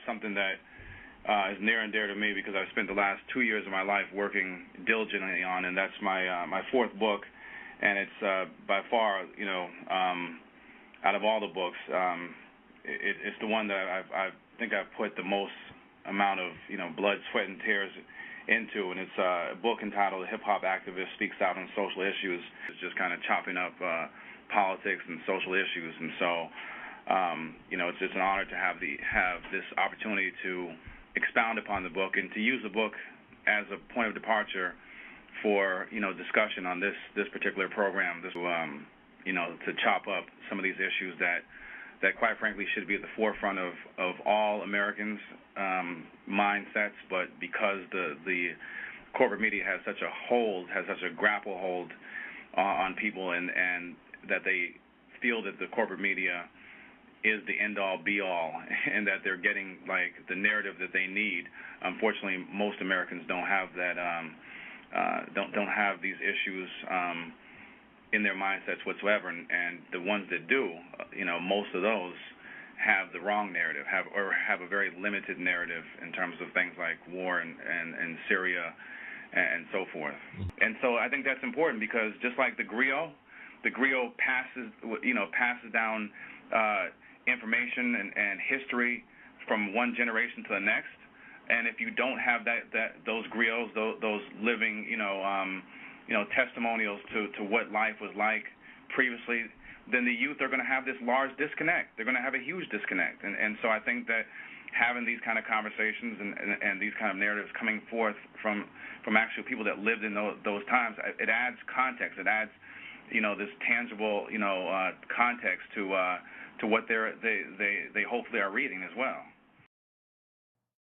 something that is near and dear to me because I've spent the last 2 years of my life working diligently on, and that's my fourth book, and it's by far, out of all the books, it's the one that I think I've put the most amount of blood, sweat, and tears into, and it's a book entitled "A Hip Hop Activist Speaks Out on Social Issues." It's just kind of chopping up politics and social issues, and so it's just an honor to have this opportunity to expound upon the book and to use the book as a point of departure for discussion on this particular program. To chop up some of these issues that quite frankly should be at the forefront of all Americans' mindsets, but because the corporate media has such a grapple hold on people, and that they feel that the corporate media is the end-all, be-all, and that they're getting the narrative that they need. Unfortunately, most Americans don't have that, don't have these issues in their mindsets whatsoever, and the ones that do, most of those have the wrong narrative, have a very limited narrative in terms of things like war and Syria and so forth. And so I think that's important because just like the griot passes down information and history from one generation to the next, and if you don't have those griots, those living testimonials to what life was like previously, then the youth are going to have this large disconnect. They're going to have a huge disconnect. And so I think that having these kind of conversations and these kind of narratives coming forth from actual people that lived in those times, it adds context. It adds, this tangible, context to what they hopefully are reading as well.